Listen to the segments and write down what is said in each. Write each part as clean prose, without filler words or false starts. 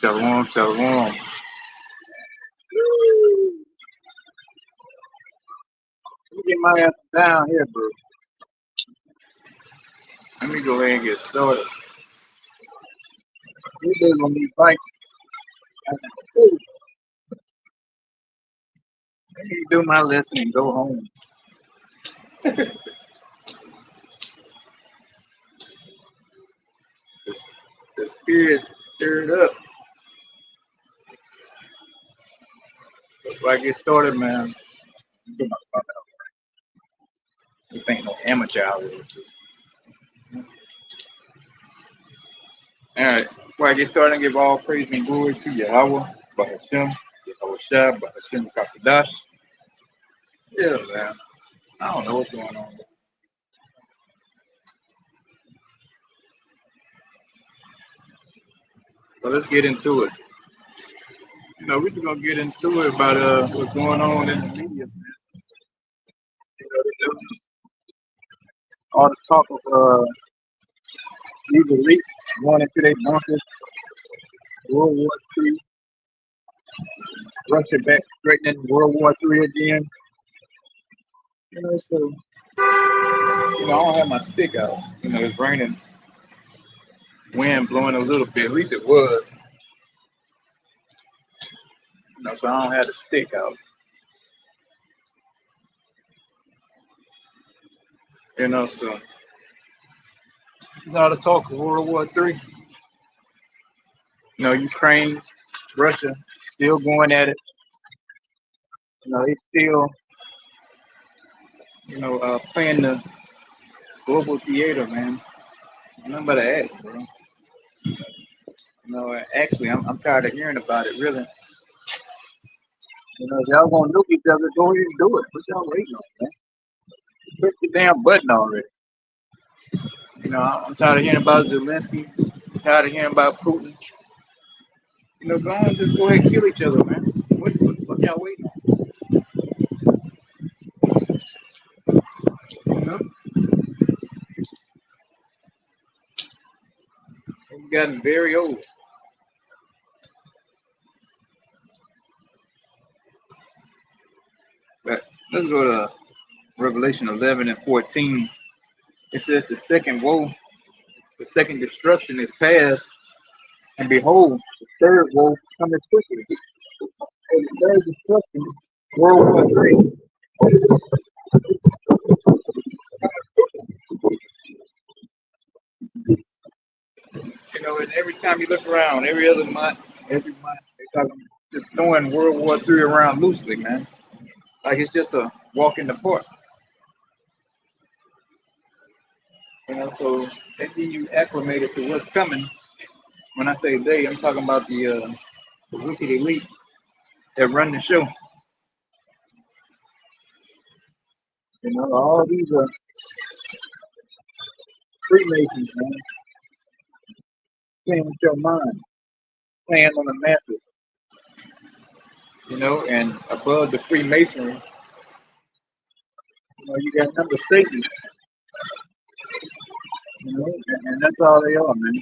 Shalom, shalom. Let me get my ass down here, bro. Let me go ahead and get started. This is gonna be fighting. Let me do my lesson and go home. The spirit stirred up. Before I get started, man, get my fuck out. This ain't no amateur hour. Alright, before I get started, I give all praise and glory to Yahweh, Bahashem, Yahweh Shai, Bahashem Kakadash. Yeah, man. I don't know what's going on. So let's get into it. We're just gonna get into it about what's going on in the media, man. All the talk of these elites going into their bunkers, World War III, Russia back threatening World War III again. So I don't have my stick out. It's raining, wind blowing a little bit. At least it was. So I don't have the stick out. So all the talk of World War III. Ukraine, Russia, still going at it. They still, playing the global theater, man. Nothing but an act, bro. Actually, I'm tired of hearing about it, really. If y'all gonna nuke each other, go ahead and do it. What y'all waiting on, man? Push the damn button already. I'm tired of hearing about Zelensky. I'm tired of hearing about Putin. Go on, just go ahead and kill each other, man. What y'all waiting on? We've gotten very old. But let's go to Revelation 11 and 14. It says the second woe, the second destruction is past, and behold, the third woe coming quickly. And the third destruction, World War III. And every time you look around, every month, they're talking, just throwing World War III around loosely, man. Like it's just a walk in the park. So they get you acclimated to what's coming. When I say they, I'm talking about the wicked elite that run the show. All these Freemasons, man, playing with your mind, playing on the masses. And above the Freemasonry, you got number Satan. And that's all they are, man.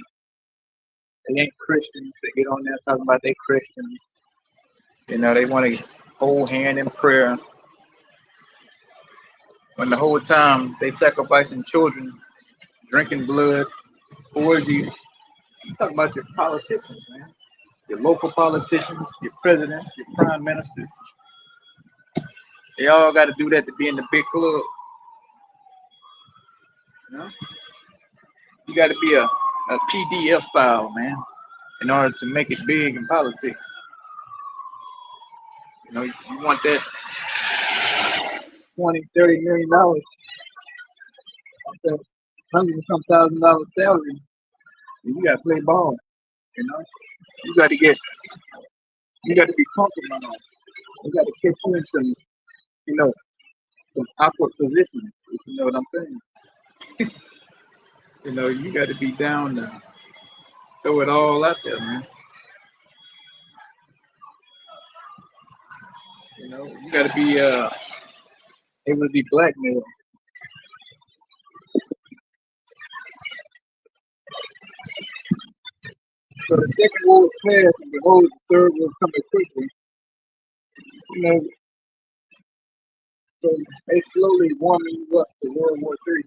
They ain't Christians. They get on there talking about they Christians. They want to hold hand in prayer. When the whole time they sacrificing children, drinking blood, orgies. You talk about your politicians, man. Your local politicians, your presidents, your prime ministers. They all got to do that to be in the big club. You got to be a PDF file, man, in order to make it big in politics. You want that $20-30 million, $100 and some $1,000 salary. You got to play ball. You got to be comfortable. You got to catch you in some awkward positions, if you know what I'm saying. You got to be down to throw it all out there, man. You got to be able to be blackmailed. So the second war is past, and behold, the third war coming quickly. You know, so they slowly warming you up to World War III.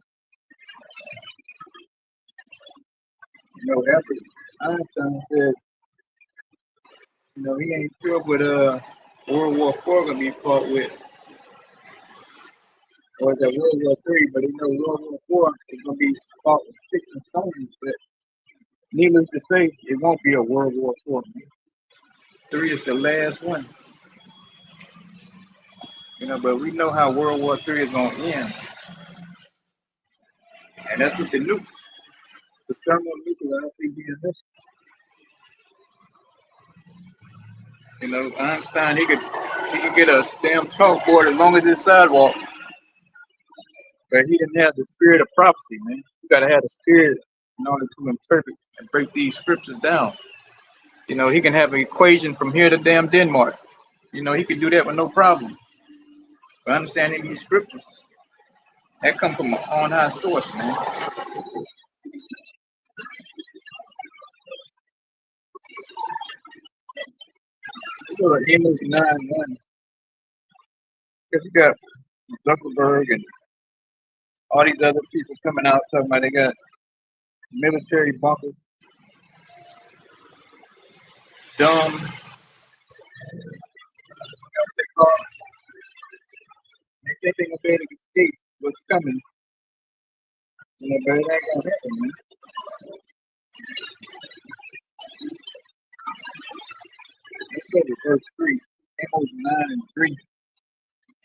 You know, after Einstein said, you know, he ain't sure what World War IV gonna be fought with, or is that World War III, but he knows World War IV is gonna be fought with sticks and stones. But needless to say, it won't be a World War IV. III is the last one. You know, but we know how World War III is gonna end, and that's with the nukes, the thermonuclear ICBMs. You know, Einstein, he could get a damn chalkboard as long as it's sidewalk, but he didn't have the spirit of prophecy, man. You gotta have the spirit in order to interpret and break these scriptures down. You know, he can have an equation from here to damn Denmark. You know, he can do that with no problem. But understanding these scriptures, that come from an on high source, man. You go to Amos 9:1, because you got Zuckerberg and all these other people coming out talking about they got military bunkers, dumb, what they call it. They think they're gonna be able to escape what's coming. You know, but it ain't gonna happen, man. Let's go to verse 3, Amos 9:3.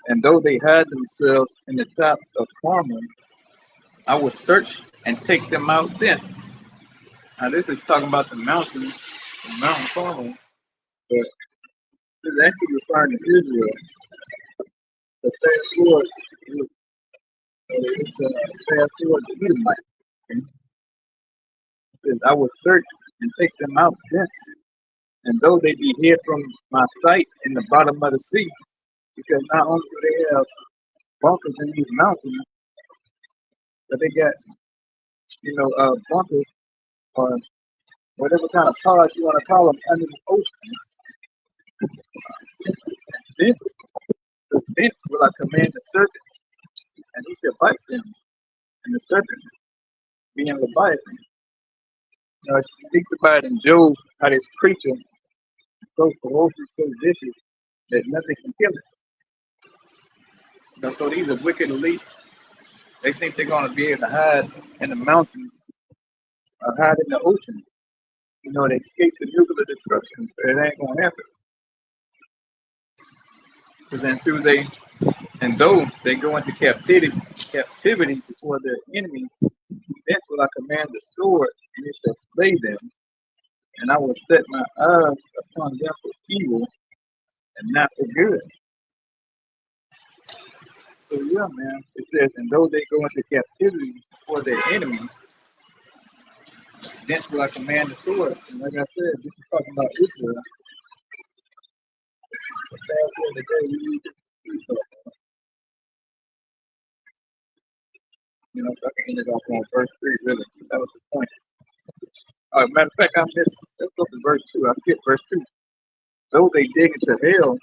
And though they hide themselves in the top of Carmel, I will search and take them out thence. Now this is talking about the mountains, Mount Carmel, but this is actually referring to Israel. The fast forward, fast forward to Edomite. Okay? It says, I will search and take them out thence. And though they be hid from my sight in the bottom of the sea, because not only do they have bunkers in these mountains, but they got, bunkers or whatever kind of pods you want to call them under the ocean. Thence, thence will I command the serpent, and he shall bite them, and the serpent being Leviathan. You know, it speaks about it in Job how this creature so ferocious, so vicious that nothing can kill it. You know, so these are wicked elite. They think they're going to be able to hide in the mountains or hide in the ocean. You know, they escape the nuclear destruction, but it ain't going to happen. Because then though they go into captivity before their enemies, then will I command the sword, and it shall slay them, and I will set my eyes upon them for evil and not for good. So yeah, man, it says, and though they go into captivity before their enemies, then will I command the sword. And like I said, this is talking about Israel. Fast forward the day we need to do so. You know, so I can end it off on verse 3, really. That was the point. Matter of fact, let's go to verse 2. I skipped verse 2. Though they dig into hell,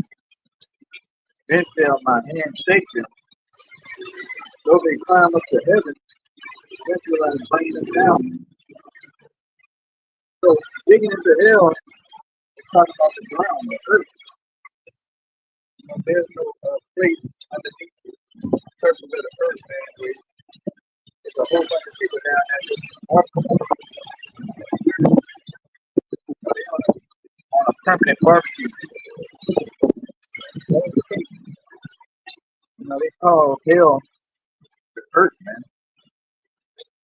then shall my hand shake them. Though they climb up to heaven, then will I bring them down. So digging into hell is talking about the ground, the earth. You know, there's no place underneath the surface of the earth, man. There's a whole bunch of people down there just on a permanent barbecue. You know, they call hell the earth, man.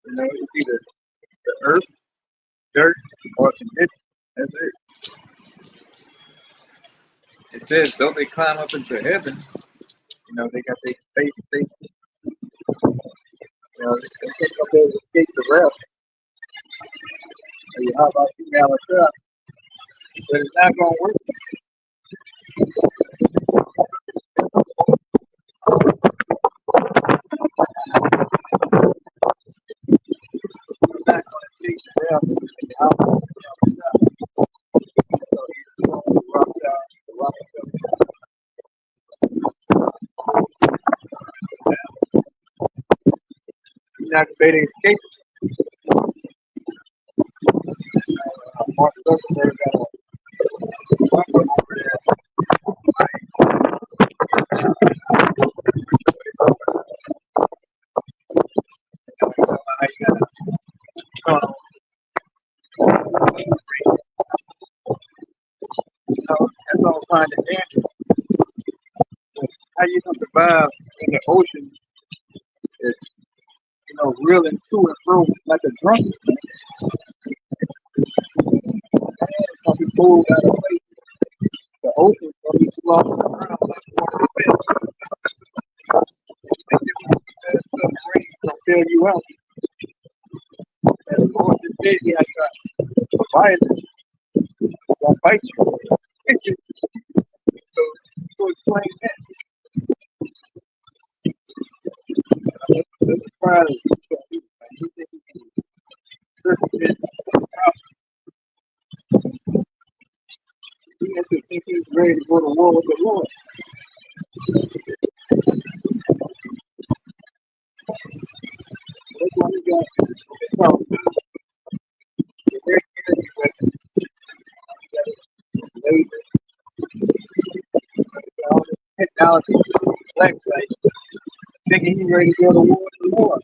You know, it's either the earth, dirt, or condition. That's it. It says, though they climb up into heaven, you know, they got their space station. You know, they think they'll be able to escape the wrath. Hey, how about you, Malachite? But it's not going to work. It's not going to escape the wrath. say they escaped. Mark Zuckerberg got a bunker over there. How you got to that's all kind of damage. How you gonna survive in the ocean? Is, reeling to and fro like a drunk. Gonna be pulled out of place. The ocean's gonna be slow around like water fish. And that submarine gonna fill you out. And the Lord just said he has got Leviathan gonna fight you. So explain that. The surprise is you think he can circumvent he has to think he's ready to go to war with the Lord. That's why we got the very energy weapon. Laser, all this technology, black site, thinking he's ready to go to war with the Lord.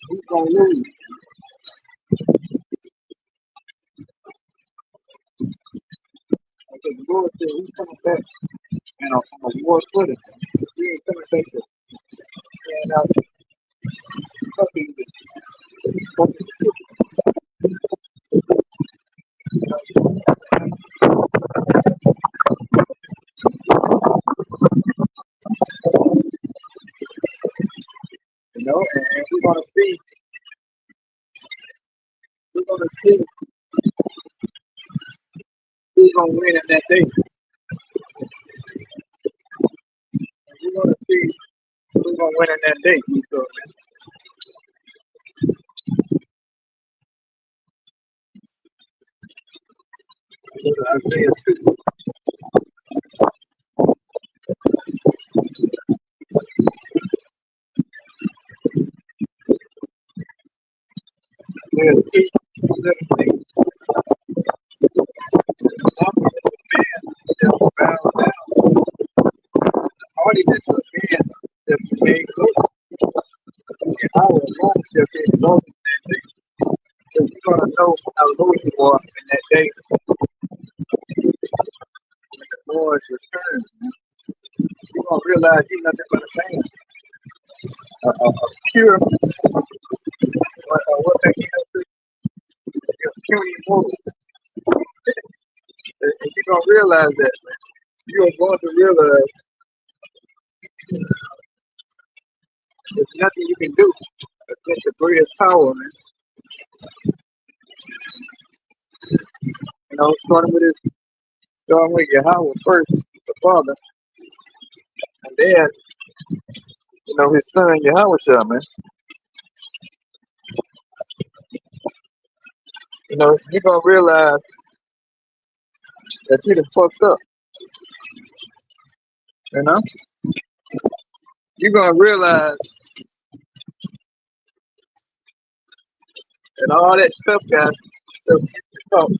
He's gonna lose. Because the Lord said he's coming back and on a war footing. He ain't coming back to stand out fucking and we're gonna see who's gonna win in that day. We're gonna see who's gonna win in that day. So, Isaiah 2. Isaiah 2, 17. Hardiness of man that became close. And I will alone shall be exalted in that day. Because you're gonna know how low you are in that day when the Lord returns. You're gonna realize you're nothing but a man. A pure what they puny mortal. And you're gonna realize that, man. You are going to realize there's nothing you can do against the greatest power, man. Starting with Yahweh first, the Father, and then, his son Yahweh, man. You're gonna realize that you done fucked up, you know? You're gonna realize that all that tough guy stuff tough.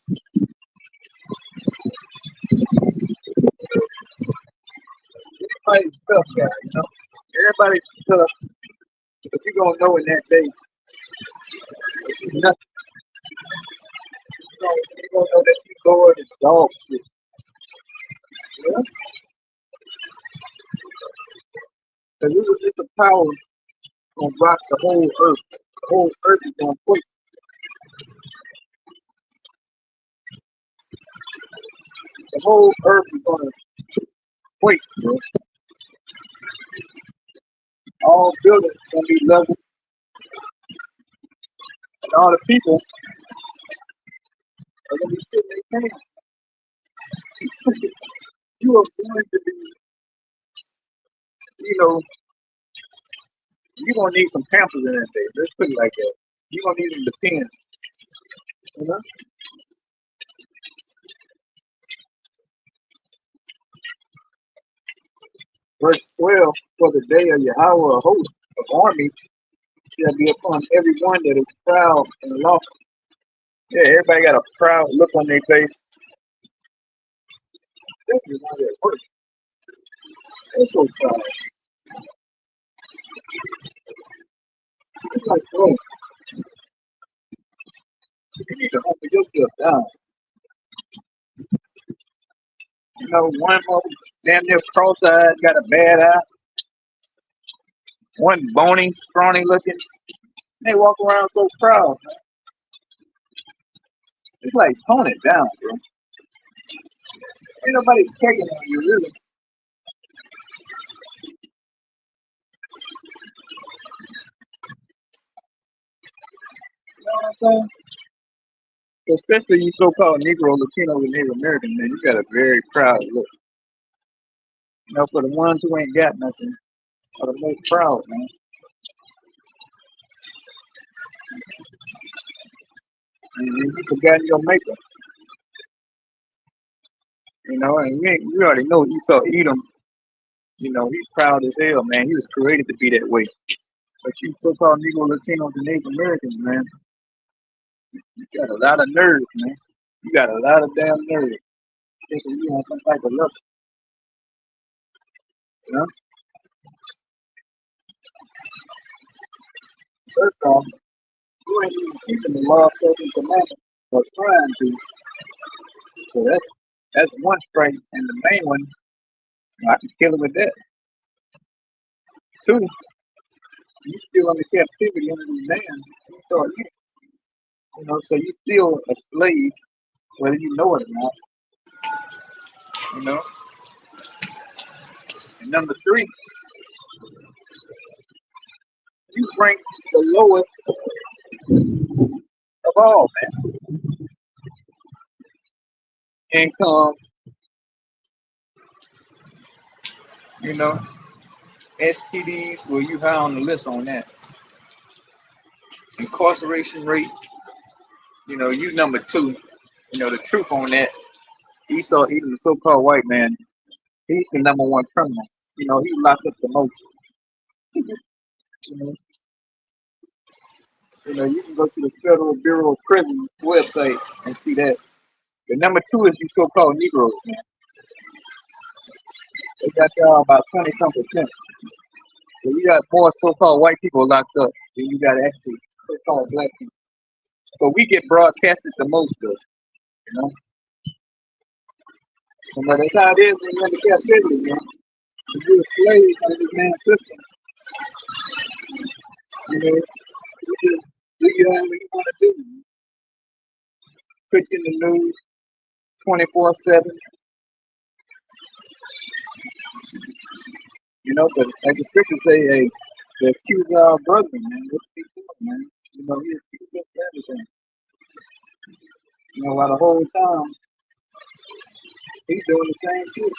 Everybody's tough guy, Everybody's tough, but you're gonna know in that day nothing. You're gonna know that you Lord is dog shit. Yeah? Because it was just a power gonna rock the whole earth. The whole earth is gonna quake. The whole earth is gonna quake, bro. All buildings gonna be level, and all the people are gonna be sitting in their pants. You are going to be, you're gonna need some pampers in that day. Let's put it like that. You're gonna need them depends, you know? Verse 12, for the day of Yahweh, a host of armies shall be upon every one that is proud and lofty. Yeah, everybody got a proud look on their face. That's just not at work. They're so proud. It's like, oh, you need to humble yourself down. You know, one more damn near cross-eyed, got a bad eye. One bony, scrawny looking. They walk around so proud. Man. It's like, tone it down, bro. Ain't nobody checking on you, really. You know what I'm saying? Especially you so-called Negro, Latino, and Native American, man, you got a very proud look. You know, for the ones who ain't got nothing, are the most proud, man. And you forgot your maker, you know, and we already know Esau Edom, you know, he's proud as hell, man. He was created to be that way. But you so-called Negro, Latinos, and Native Americans, man, you got a lot of nerve, man. You got a lot of damn nerve. Thinking you on some type of level, you know? First off, you ain't even keeping the law, statutes, and commandments, or trying to. So that's one strike, and the main one, I can kill it with that. Two, you still under captivity under these man. You start here, you know, so you still a slave, whether you know it or not, you know. And number three, you rank the lowest of all, man. Income, you know, STDs, well, you high on the list on that. Incarceration rate, you know, you number two. You know, the truth on that, Esau, even the so-called white man, he's the number one criminal. You know, he locked up the most. You know, you can go to the Federal Bureau of Prisons website and see that. The number two is you so-called Negroes, man. They got y'all about 20-some%. So you got more so-called white people locked up than you got actually so-called black people. So we get broadcasted the most of, you know. And that's how it is when you're under captivity, man. If you're a slave under this man's system, you know, you just do whatever you want to do. Put in the news 24/7, you know, but like the scriptures say, hey, the accuser of our brother, man. What's he doing, man? You know, he accused us of everything. You know, while the whole time he's doing the same shit.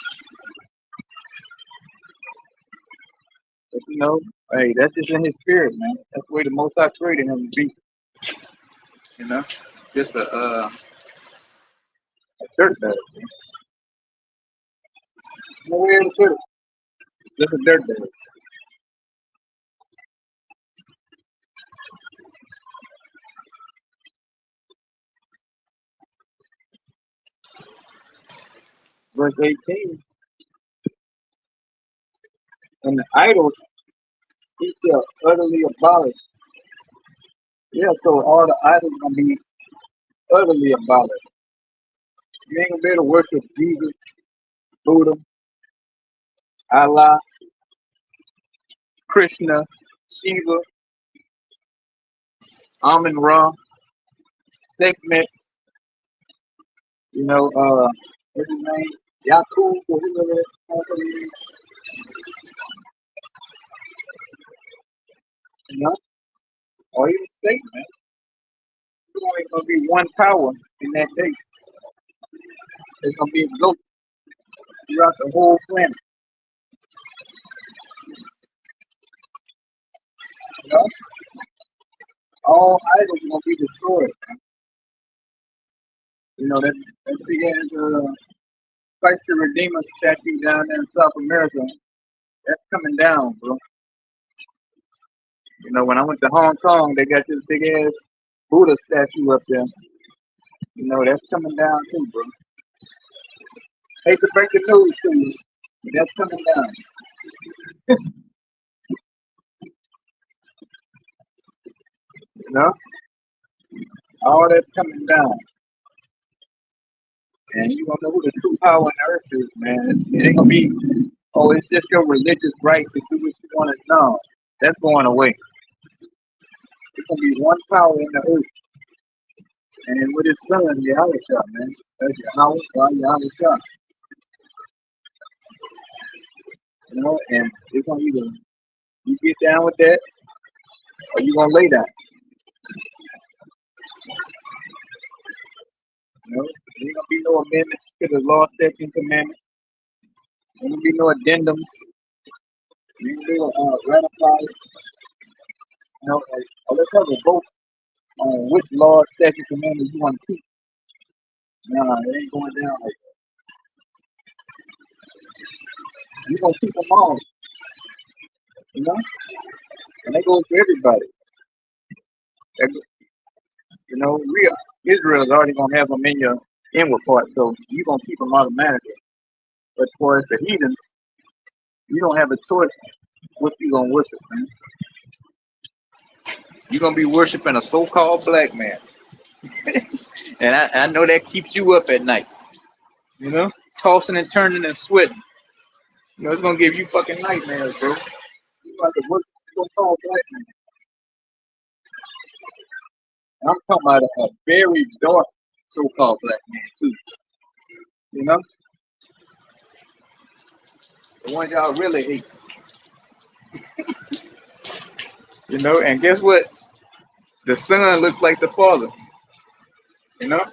But you know, hey, that's just in his spirit, man. That's the way the Most High created him to be. You know, just a dirt bag. No way to put it. Just a dirt bag. Verse 18, and the idols he shall utterly abolish. Yeah, so all the idols gonna be utterly abolished. You ain't gonna be able to worship Jesus, Buddha, Allah, Krishna, Shiva, Amun Ra, Sekhmet, you know, what's his name? Yakub, or whoever that motherfucker is, you know, or even Satan, man. There's only gonna be one power in that day. It's gonna be exalted throughout the whole planet. You know, all idols are gonna be destroyed. You know, that big ass Christ the Redeemer statue down there in South America. That's coming down, bro. You know, when I went to Hong Kong, they got this big ass Buddha statue up there. You know, that's coming down too, bro. Hate to break the news to you, but that's coming down. You know, all that's coming down. And you gonna know who the true power on earth is, man. It ain't gonna be, oh, it's just your religious right to do what you want to. No, that's going away. It's gonna be one power in the earth, and with his son, Yahweh, man. That's Yahweh. You know, and it's gonna either you get down with that or you gonna lay down. You know, there ain't gonna be no amendments to the law, statutes, and commandments. There ain't gonna be no addendums. You ain't gonna ratify it. You know, like, let's have a vote on which law, statute, commandments you want to keep. Nah, it ain't going down like that. You gonna keep them all, you know, and that goes for everybody. That, you know, Israel's already gonna have them in your inward part, so you gonna keep them automatically. But for the heathens, you don't have a choice what you gonna worship, man. You're gonna be worshiping a so-called black man. And I know that keeps you up at night. You know? Tossing and turning and sweating. You know, it's gonna give you fucking nightmares, bro. You about to worship a so-called black man. And I'm talking about a very dark so-called black man too. You know? The one y'all really hate. You know, and guess what? The son looks like the father. You know?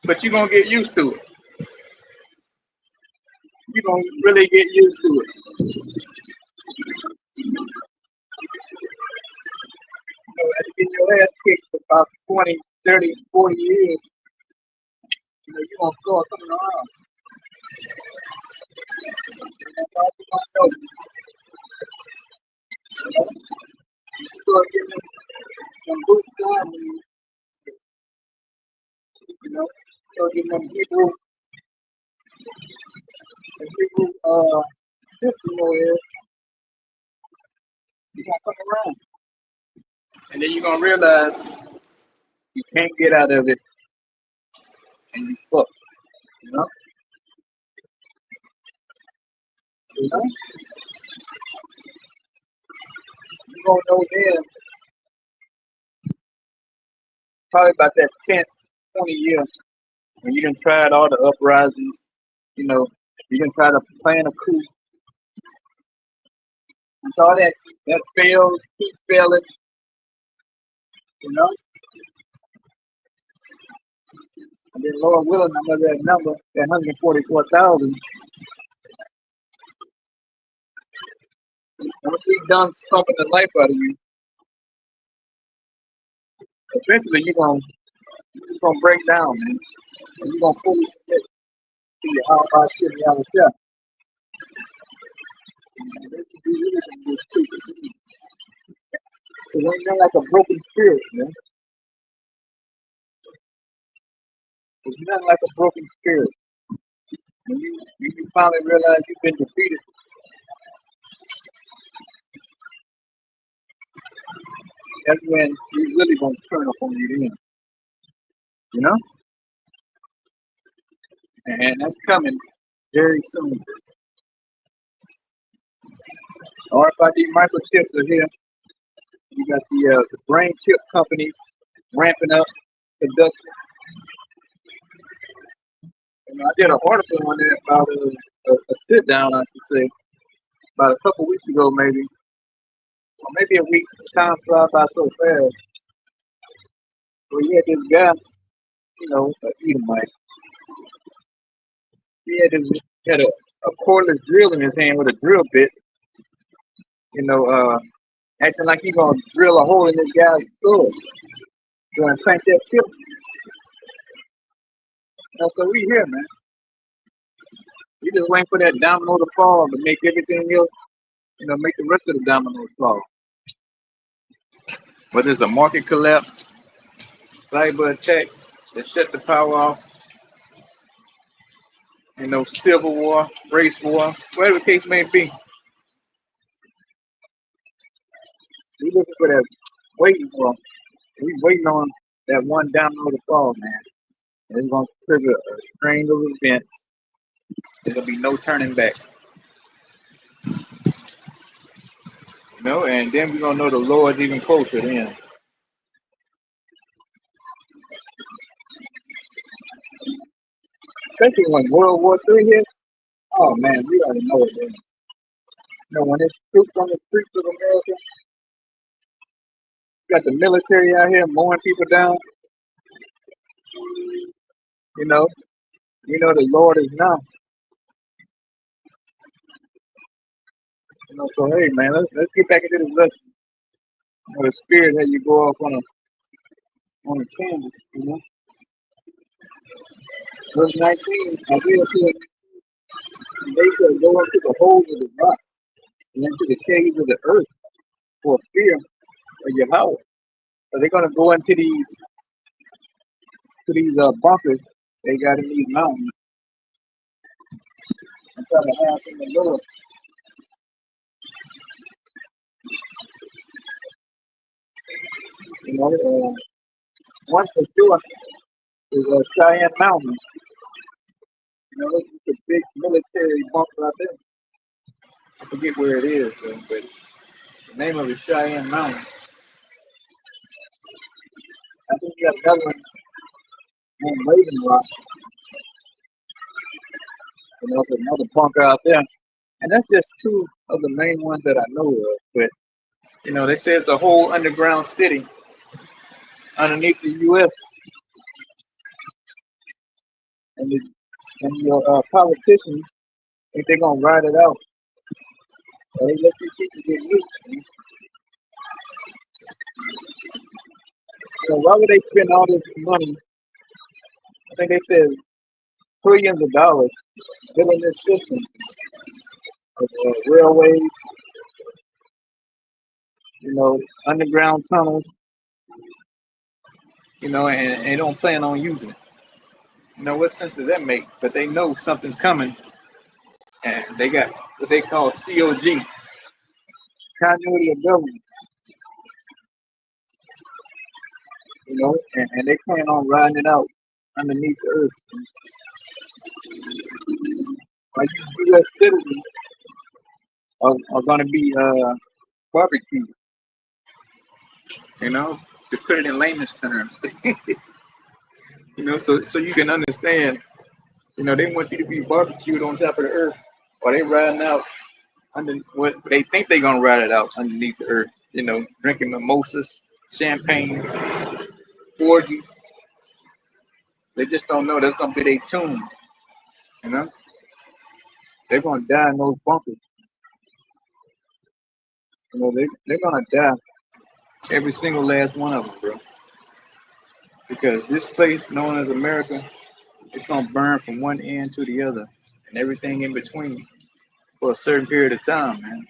But you're gonna get used to it. You're gonna really get used to it. You know, after getting your ass kicked for about 20, 30, 40 years, you know, you're gonna start coming around. That's all you're gonna know. You know? You start getting some boots on you know, start getting them Hebrew system there, you're gonna come around. And then you're gonna realize you can't get out of it and you fuck, you know? You know? You're gonna know then probably about that 10th, 20 year when you done tried all the uprisings, you know, you done try to plan a coup. And all that fails, keep failing, you know? And then Lord willing, I know that number, that 144,000, once we done stomping the life out of you, eventually you're gonna break down, man. And you're gonna fully commit to your how about shit out of chef. It ain't nothing like a broken spirit, man. It's nothing like a broken spirit. When you finally realize you've been defeated, that's when you really gonna turn up on you then. You know? And that's coming very soon. RFID microchips are here. You got the brain chip companies ramping up production. And I did an article on that about a sit down, I should say, about a couple weeks ago, maybe, or maybe a week. Time flies by so fast. So you had this guy, you know, an Edomite. He had a cordless drill in his hand with a drill bit, you know, acting like he gonna drill a hole in this guy's skull, going to plant that chip. You know, so we here, man. You just waiting for that domino to fall to make everything else, make the rest of the dominoes fall. Whether it's a market collapse, cyber attack that shut the power off, civil war, race war, whatever the case may be. We looking for that, waiting for, we waiting on that one domino to fall, man. And it's gonna trigger a string of events. There'll be no turning back. And then we're gonna know the Lord's even closer then. Especially when World War III hit. Oh man, we already know it then. When it's troops on the streets of America, you got the military out here mowing people down, you know, the Lord is now. So hey man, let's get back into this lesson. The spirit that you go off on a tangent, Verse 19, Isaiah said, they shall go into the holes of the rock and into the caves of the earth for fear of Yahweh. So they're gonna go into these bunkers they got in these mountains and try to have in the Lord. One for sure is Cheyenne Mountain. It's a big military bunker out there. I forget where it is, but the name of it is Cheyenne Mountain. I think you got another one on Raven Rock. There's another bunker out there. And that's just two of the main ones that I know of. But, they say it's a whole underground city underneath the U.S. And, your politicians think they're going to ride it out. They let these people get loose. Why would they spend all this money? I think they said trillions of dollars building this system of railways, underground tunnels, and they don't plan on using it. What sense does that make? But they know something's coming, and they got what they call COG, continuity of government, and they plan on riding it out underneath the earth. Like U.S. citizens are going to be barbecued, to put it in layman's terms. So you can understand, they want you to be barbecued on top of the earth, or they riding out under what they think they're gonna ride it out underneath the earth, drinking mimosas, champagne, orgies. They just don't know that's gonna be their tune, They're gonna die in those bunkers. They're gonna die, every single last one of them, bro. Because this place known as America, it's gonna burn from one end to the other and everything in between for a certain period of time, man.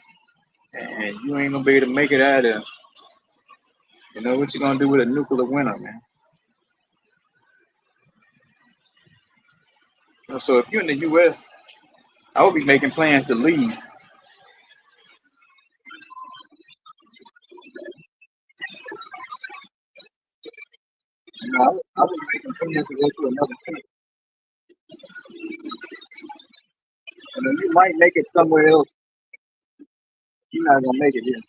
And you ain't gonna be able to make it out of there. What you gonna do with a nuclear winter, man? So if you're in the U.S., I would be making plans to leave. I was making plans to go to another country. And then you might make it somewhere else. You're not gonna make it here.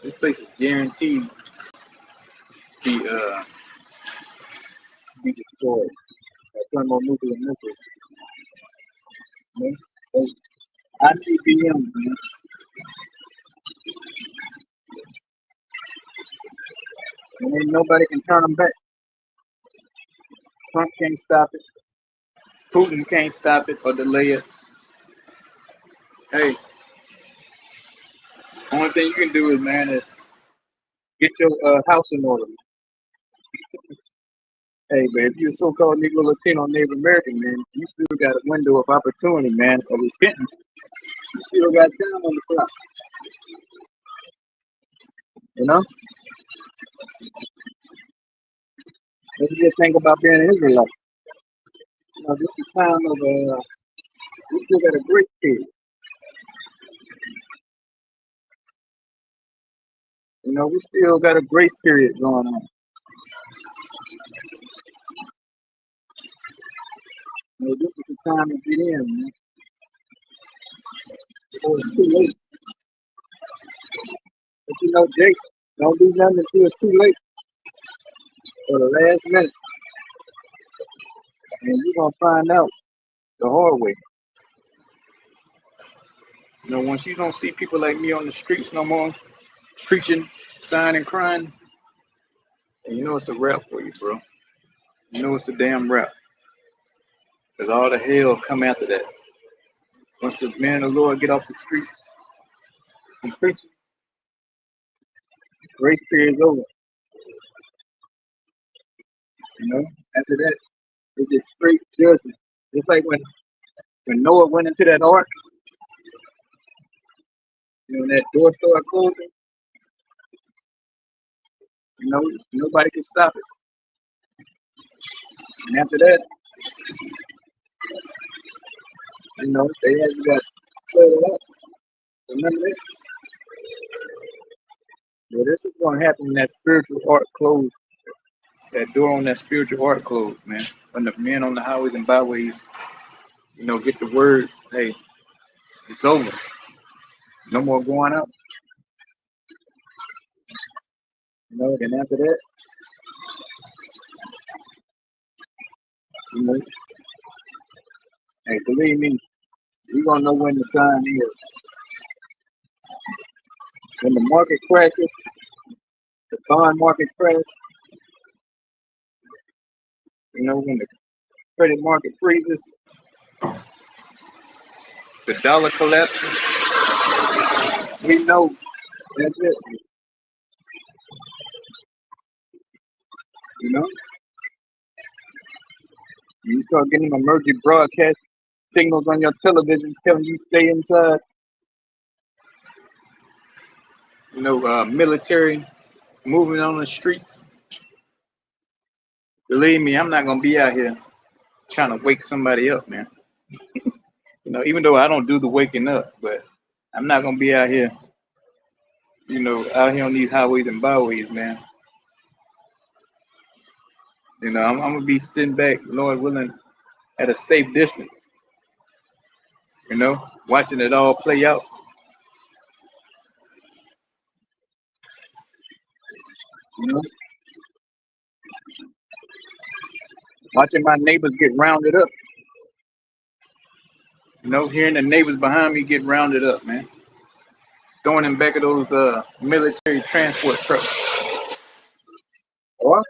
This place is guaranteed to be destroyed by thermonuclear missiles. ICBM, man. And then nobody can turn them back. Trump can't stop it. Putin can't stop it or delay it. Hey, only thing you can do is, man, is get your house in order. Hey, but if you're a so-called Negro, Latino, Native American, man, you still got a window of opportunity, man, of repentance. You still got time on the clock, you know? What do you think about being an Israelite? You know, this is a time of, we still got a grace period. You know, we still got a grace period going on. You know, this is the time to get in, man. Before it's too late. But you know, Jake, don't do nothing until it's too late or the last minute. And you're going to find out the hard way. You know, once you don't see people like me on the streets no more, preaching, signing, crying, and you know it's a wrap for you, bro. You know it's a damn wrap. Because all the hell come after that. Once the men of the Lord get off the streets and preaching, grace period's over. You know, after that, it's just straight judgment. Just like when Noah went into that ark, you know, when that door started closing, you know, nobody could stop it. And after that, you know, they had got flooded up. Remember that? Well, this is going to happen when that spiritual ark closed. That door on that spiritual ark closed, man. When the men on the highways and byways, you know, get the word, hey, it's over. No more going out. You know, then after that, you know, hey, believe me, you're going to know when the time is. When the market crashes, the bond market crashes, you know, when the credit market freezes, the dollar collapses, we know that's it. You know, you start getting emergency broadcast signals on your television telling you stay inside. You know, military moving on the streets. Believe me, I'm not gonna be out here trying to wake somebody up, man. You know, even though I don't do the waking up, but I'm not gonna be out here, you know, out here on these highways and byways, man. You know, I'm gonna be sitting back, Lord willing, at a safe distance. You know, watching it all play out. You know, watching my neighbors get rounded up. You know, hearing the neighbors behind me get rounded up, man. Throwing them back of those military transport trucks. Or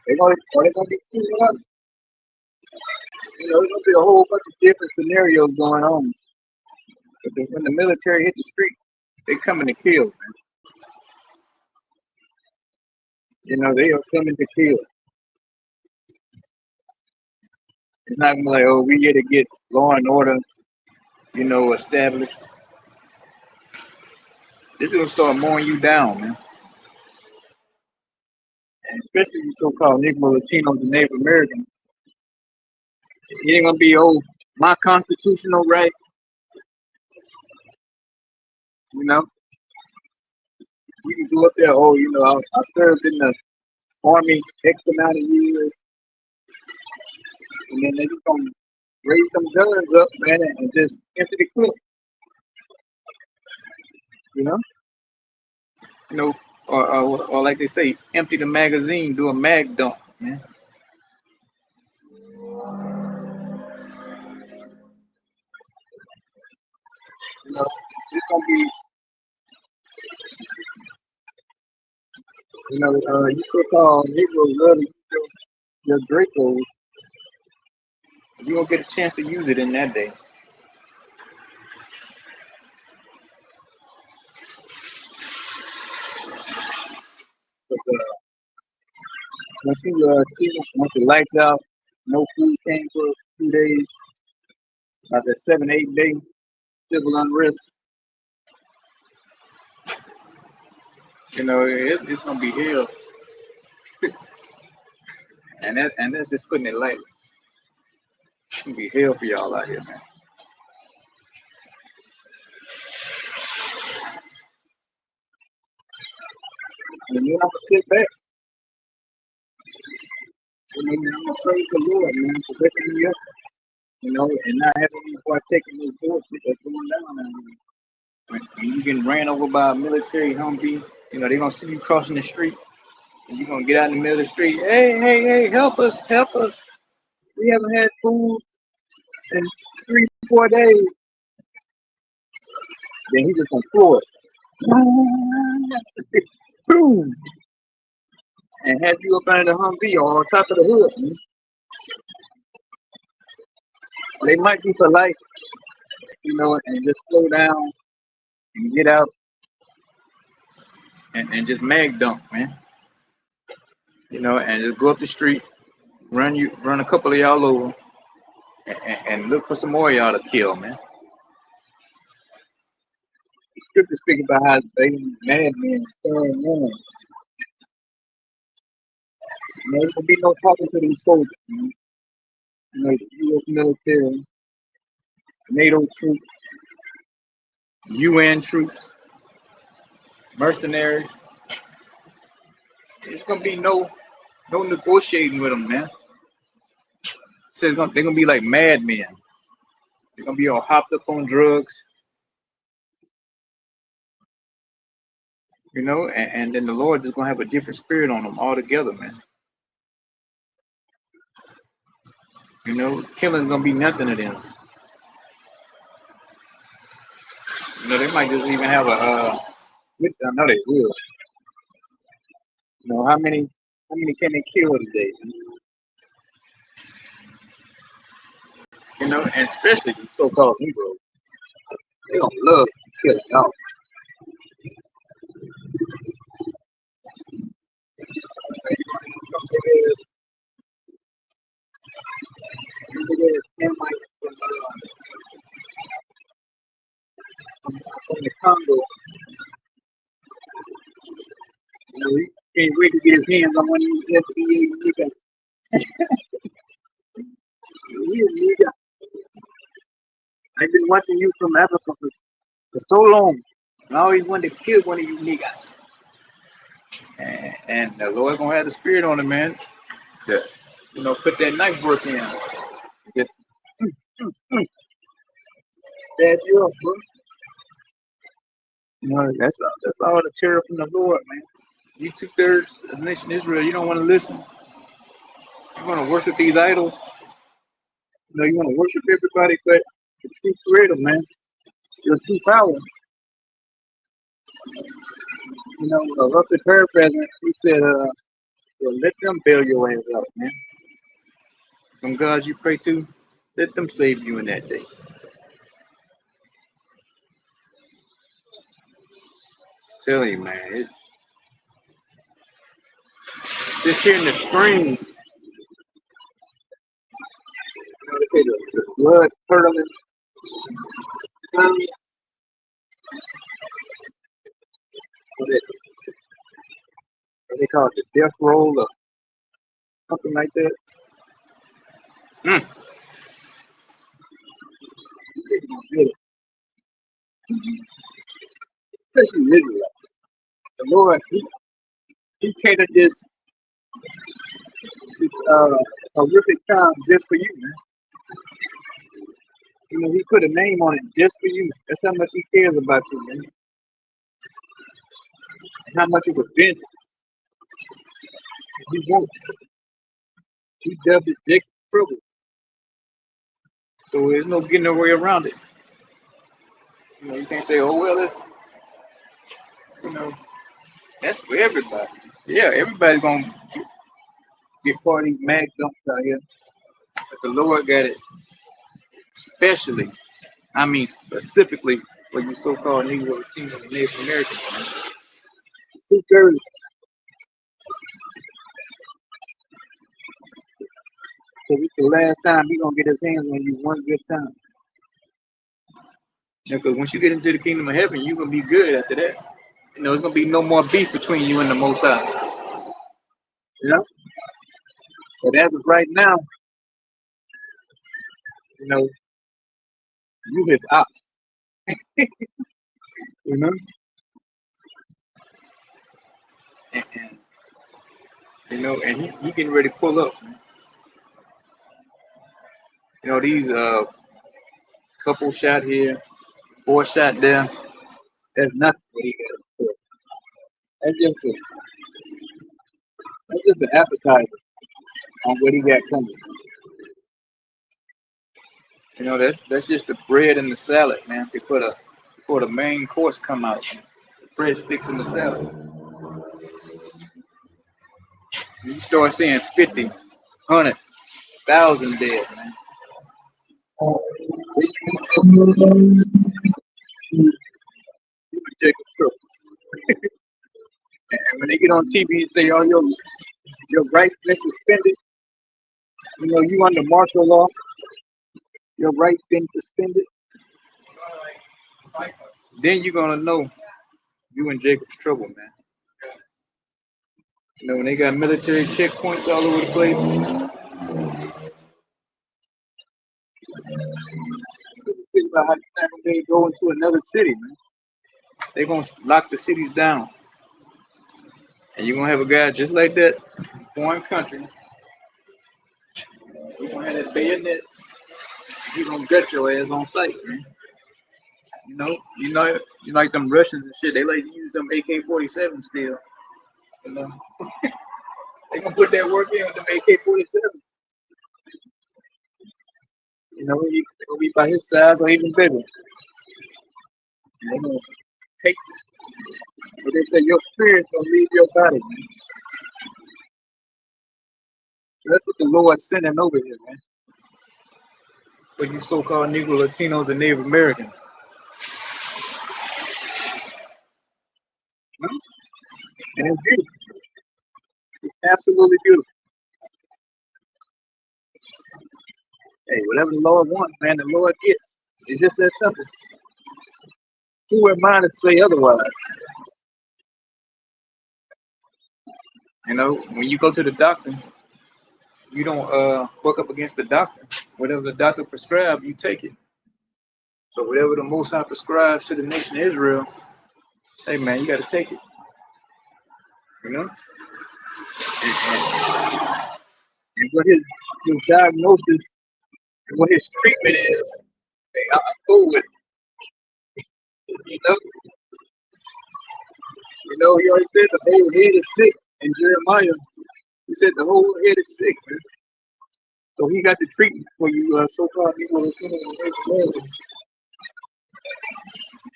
they gonna be shooting up. You know, there's gonna be a whole bunch of different scenarios going on. But when the military hit the street, they coming to kill, man. You know, they are coming to kill. It's not gonna be like, oh, we here to get law and order, you know, established. This is gonna start mowing you down, man. And especially you so-called Negro, Latinos, and Native Americans. It ain't gonna be, oh, my constitutional right, you know. You can go up there, oh, you know, I served in the army X amount of years, and then they just gonna raise some guns up, man, and just empty the clip, you know. You know, or like they say, empty the magazine, do a mag dump, man. You know, it's gonna be, you know, you could call Negroes love to use your Dracos. You won't get a chance to use it in that day. But once the lights out, no food came for a few days. About that 7, 8 day civil unrest, it's gonna be hell, and that's just putting it lightly. It's gonna be hell for y'all out here, man. And then I'm gonna sit back. I'm gonna praise the Lord, man, for waking me up, and not having me partake in this bullshit that's going down out here. When you getting ran over by a military Humvee, they're gonna see you crossing the street, and you're gonna get out in the middle of the street. Hey, hey, hey, help us, help us. We haven't had food in 3, 4 days. Then he just gonna floor it. Boom. And have you up under the Humvee or on top of the hood. Man. They might be polite, and just slow down and get out and just mag dump, man. And just go up the street, run a couple of y'all over, and look for some more of y'all to kill, man. The scripture speaking about how they madmen stirring men. There will be no talking to these soldiers, man. The U.S. military, NATO troops, UN troops, mercenaries. There's gonna be no negotiating with them, man. So they're gonna be like madmen. They're gonna be all hopped up on drugs, and then the Lord is gonna have a different spirit on them altogether, man. Killing's gonna be nothing to them. They might just even have I know they will. How many can they kill today? And especially the so-called Negroes, they don't love killing y'all. From the Congo, he can't wait to get his hands on one of these FBA niggas. Nigga. I've been watching you from Africa for so long. I always wanted to kill one of you niggas. And the Lord gonna have the spirit on him, man. To, put that knife work in. Just stab you up, bro. That's all the terror from the Lord, man. You 2/3 of the nation Israel, you don't want to listen. You want to worship these idols. You want to worship everybody but the true creator, man. Your true power. Roughly paraphrasing, he said, let them bail your ass out, man. Some gods you pray to, let them save you in that day. Tell you, man, it's just hearing the scream. The blood curdling. What they call it, the death roll or something like that. Especially Israel. The Lord, he catered this horrific time just for you, man. He put a name on it just for you. That's how much he cares about you, man. And how much it was vengeance. He won't. He dubbed it Jacob trouble. So there's no getting away around it. You can't say, oh well, it's that's for everybody. Yeah, everybody's gonna get part of these mag dumps out here. But the Lord got it specifically for you so-called Negro, Latino, and Native Americans. 2/3 So it's the last time he gonna get his hands on you one good time. Because once you get into the kingdom of heaven, you're gonna be good after that. There's gonna be no more beef between you and the Most High. You know? But as of right now, you know, you his ops. You know? And and he getting ready to pull up. These couple shot here, 4 shot there. That's nothing what he got for. That's just an appetizer on what he got coming. That's just the bread and the salad, man. Before the main course come out. The bread sticks in the salad. You start seeing 50, 100,000 dead, man. And when they get on TV and say, "Oh, your rights been suspended," you under martial law, your rights been suspended. Then you're gonna know you in Jacob's trouble, man. When they got military checkpoints all over the place. Think about how they go into another city, man. They're gonna lock the cities down. And you're gonna have a guy just like that, foreign country. You're gonna have that bayonet. You're gonna gut your ass on sight, man. You like them Russians and shit. They like to use them AK-47 still. They gonna put that work in with them AK-47. They gonna be by his size or even bigger. They gonna take. But they say your spirit gonna leave your body, man. That's what the Lord's sending over here, man. For you so-called Negro, Latinos, and Native Americans. And it's beautiful. It's absolutely beautiful. Hey, whatever the Lord wants, man, the Lord gets. It's just that simple. Who am I to say otherwise? When you go to the doctor, you don't work up against the doctor. Whatever the doctor prescribes, you take it. So whatever the Most High prescribes to the nation of Israel, hey man, you got to take it. And what his diagnosis and what his treatment is, hey, I'm cool with it. He already said the whole head is sick in Jeremiah. He said the whole head is sick, man. So he got the treatment for you, so-called people who are in America.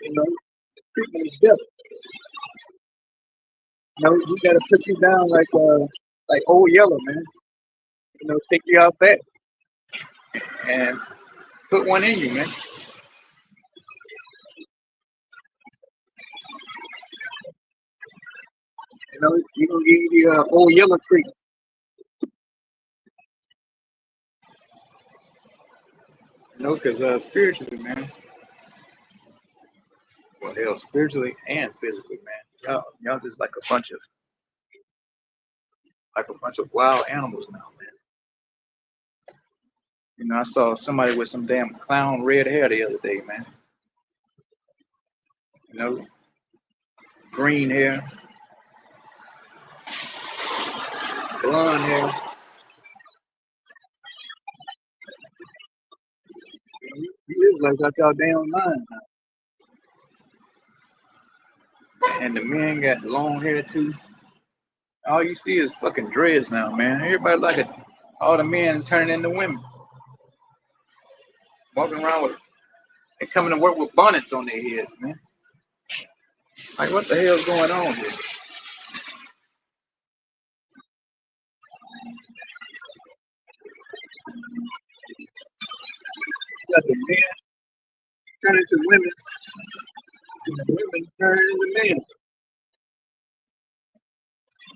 The treatment is death. He got to put you down like old yellow, man. Take you out back and put one in you, man. He gonna give you the old yellow treatment. Because spiritually, man. Well, hell, spiritually and physically, man. Y'all just like a bunch of wild animals now, man. I saw somebody with some damn clown red hair the other day, man. Green hair, blonde hair. You look like y'all damn mind now. And the men got long hair too. All you see is fucking dreads now, man. Everybody like it. All the men turning into women. Walking around with, they coming to work with bonnets on their heads, man. Like, what the hell's going on here? You got the men turning to women, and the women turning into men.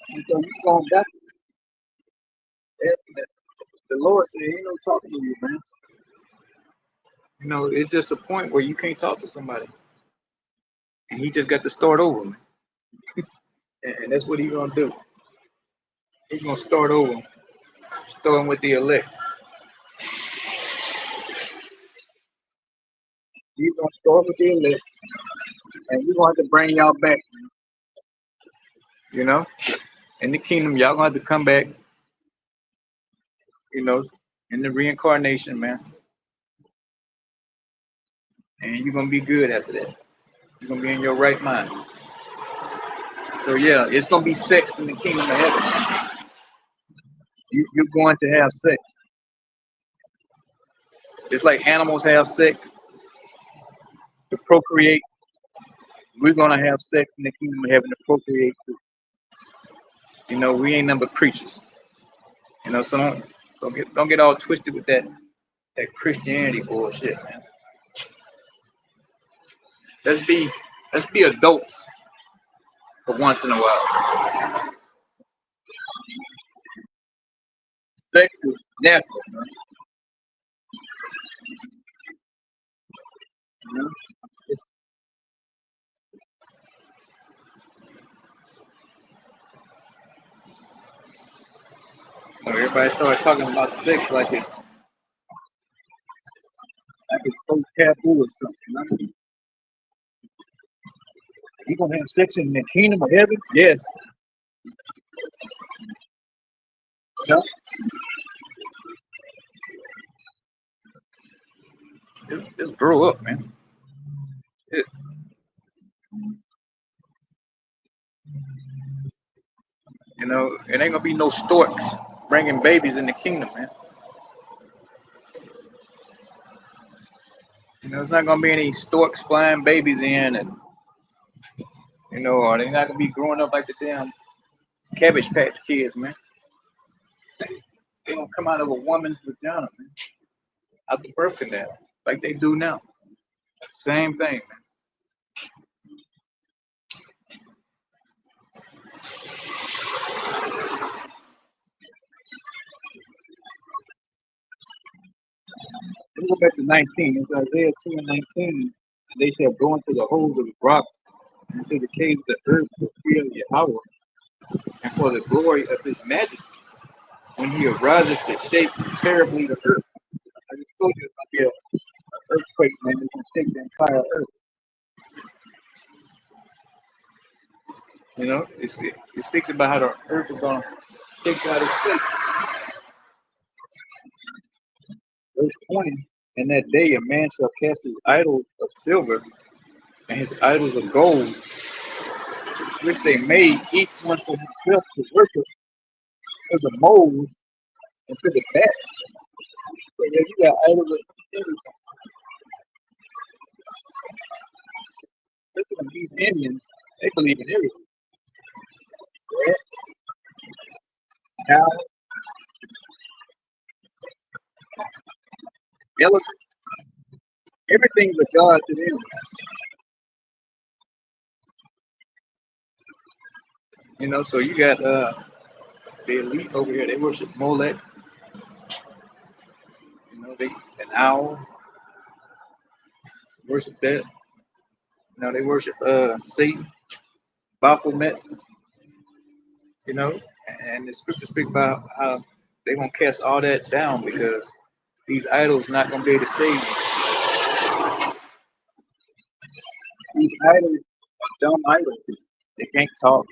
And so you going back. the Lord said, ain't no talking to you, man. You know, it's just a point where you can't talk to somebody, and he just got to start over, man. And that's what he's gonna do. He's gonna start over, starting with the elect. He's gonna start with the elect, and we're gonna have to bring y'all back, you know. In the kingdom, y'all gonna have to come back, you know, in the reincarnation, man. And you're gonna be good after that. You're gonna be in your right mind. So yeah, it's gonna be sex in the kingdom of heaven. You're going to have sex. Just like animals have sex to procreate, we're gonna have sex in the kingdom of heaven to procreate too. You know, we ain't number creatures. You know, so don't get all twisted with that Christianity bullshit, man. Let's be let's be adults for once in a while. Sex is natural, man. You know? So everybody started talking about sex like it's so taboo or something. You know? You gonna have sex in the kingdom of heaven? Yes. You know? Just grow up, man. It, you know, it ain't gonna be no storks bringing babies in the kingdom, man. You know, it's not gonna be any storks flying babies in, and you know, or they're not gonna be growing up like the damn Cabbage Patch Kids, man. They gonna come out of a woman's vagina, man, out the birth canal, like they do now. Same thing, man. Let's go back to 19. It's Isaiah 2 and 19. And they shall go into the holes of the rocks, into the caves of the earth for fear of Yahweh, and for the glory of his majesty, when he arises to shake terribly the earth. I just told you it's gonna be an earthquake, man. It's gonna shake the entire earth. You know, it speaks about how the earth is gonna shake out its shape. Verse 20. In that day a man shall cast his idols of silver and his idols of gold, which they made each one for himself to worship, to the mold and to the bat. So yeah, you got idols of everything. Listen to these Indians, they believe in everything. Rat, cow, elephant, everything's a god to them. You know, so you got the elite over here, they worship Molech, you know, they an owl, worship that. You know, they worship Satan, Baphomet, you know, and the scriptures speak about how they're gonna cast all that down because these idols not gonna be able to save you. These idols are dumb idols. They can't talk.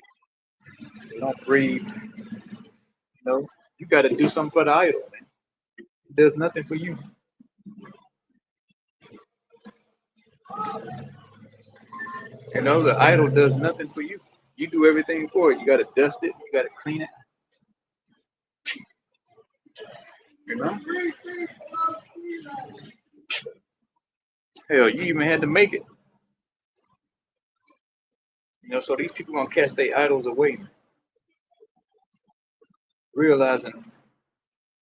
They don't breathe. You know, you got to do something for the idol, man. It does nothing for you. You know, the idol does nothing for you. You do everything for it. You got to dust it. You got to clean it. You know, hell, you even had to make it. You know, so these people gonna cast their idols away, realizing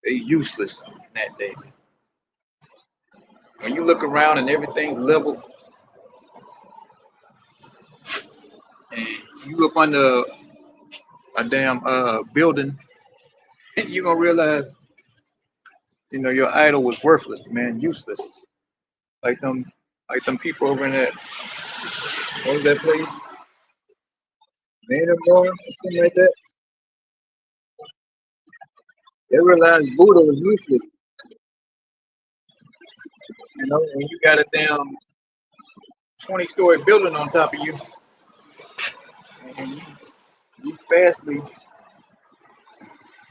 they're useless in that day. When you look around and everything's level, and you look under a damn building, you're gonna realize You know, your idol was worthless, man, useless. Like them, like them people over in that, what was that place? Manamore, or something like that. They realized Buddha was useless. You know, when you got a damn 20-story building on top of you, and you fastly,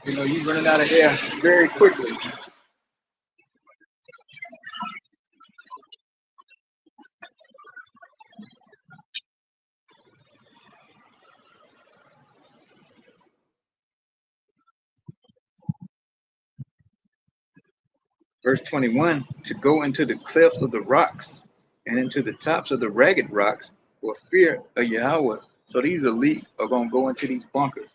you know, you running out of air very quickly. Verse 21, to go into the clefts of the rocks and into the tops of the ragged rocks for fear of Yahweh. So these elite are going to go into these bunkers,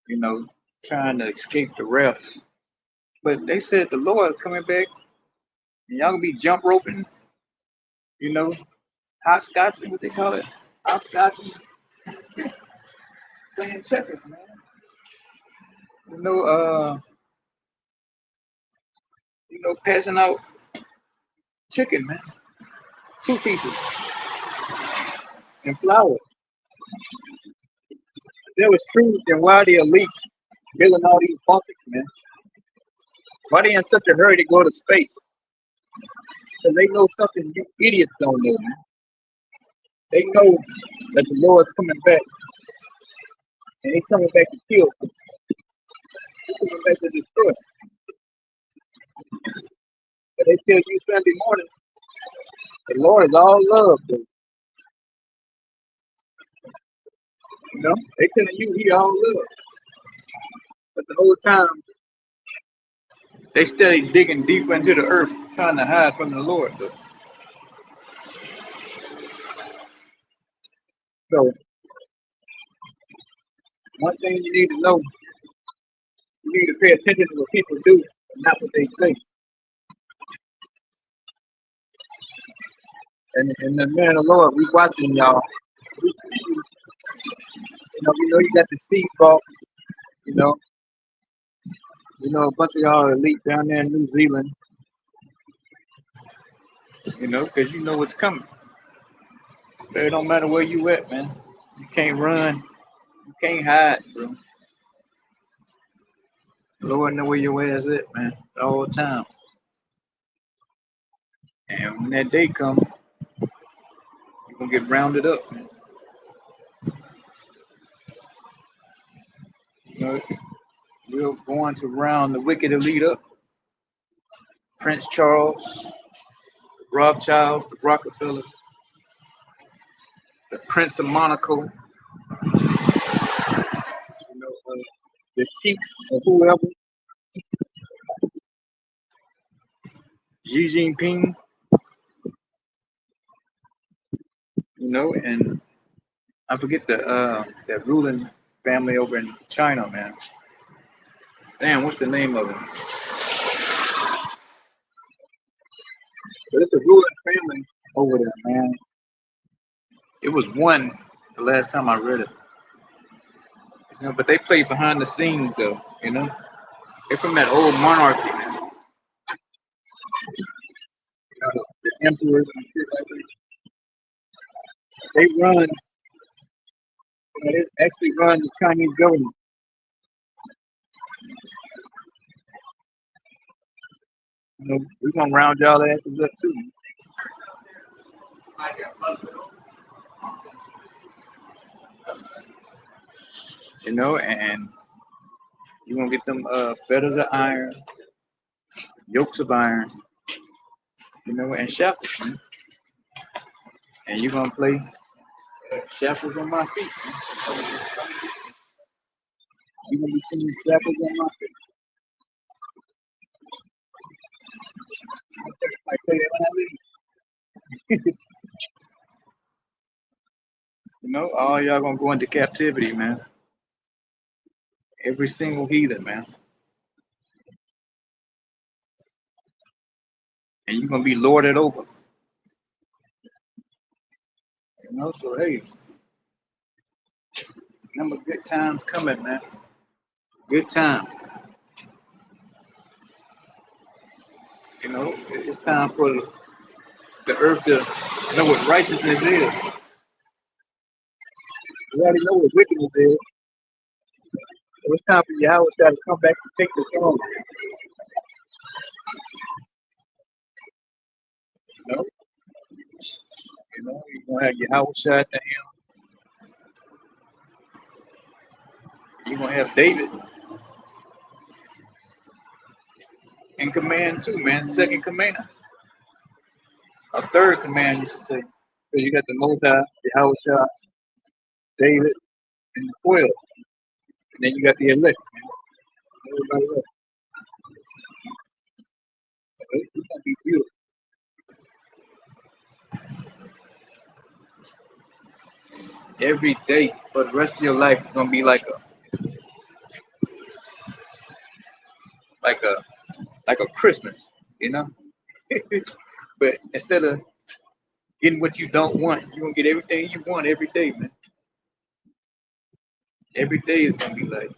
you know, trying to escape the wrath. But they said the Lord coming back, and y'all gonna be jump roping, you know, hopscotching, what they call it, hopscotching, playing checkers, man. You know, passing out chicken, man, 2 pieces and flowers. There was truth, and why the elite building all these bunkers, man? Why they in such a hurry to go to space? Because they know something you idiots don't know, man. They know that the Lord's coming back, and He's coming back to kill. He's coming back to destroy. But they tell you Sunday morning, the Lord is all love, dude. You know, they telling you He all love, but the whole time they steady digging deeper into the earth, trying to hide from the Lord. Though. So one thing you need to know, you need to pay attention to what people do, and not what they say. And the man of the Lord, we watching y'all. We know you got the seed vault. You know, a bunch of y'all are elite down there in New Zealand. You know, because you know what's coming. But it don't matter where you at, man. You can't run. You can't hide, bro. The Lord know where your ass at, man, at all times. And when that day comes, you're gonna get rounded up, man. You know, we're going to round the wicked elite up. Prince Charles, Rothschilds, the Rockefellers, the Prince of Monaco, the Sheik or whoever, Xi Jinping, and I forget that ruling family over in China, man. Damn, what's the name of it? But it's a ruling family over there, man. It was one the last time I read it. But they play behind the scenes though, They're from that old monarchy, man. The emperors and shit like that. They run, they actually run the Chinese government. We're gonna round y'all asses up too. And you're gonna get them fetters of iron, yokes of iron, and shackles, man. And you're gonna play shackles on my feet, man. You're gonna be seeing shackles on my feet. I tell you when I leave. All y'all gonna go into captivity, man. Every single heathen, man. And you're gonna be lorded over. So hey, remember good times coming, man. Good times. You know, it's time for the earth to know what righteousness is. We already know what wickedness is. So it's time for Yahweh to come back and take the throne. You know, you're gonna have Yahweh shot to him. You're gonna have David in command too, man. Second command, a third command, you should say. So you got the Most High, Yahweh shot, David, and the 12, and then you got the elect, man. Everybody else. So it's gonna be beautiful. Every day for the rest of your life is gonna be like a like a Christmas, you know. But instead of getting what you don't want, you're gonna get everything you want every day, man. Every day is gonna be like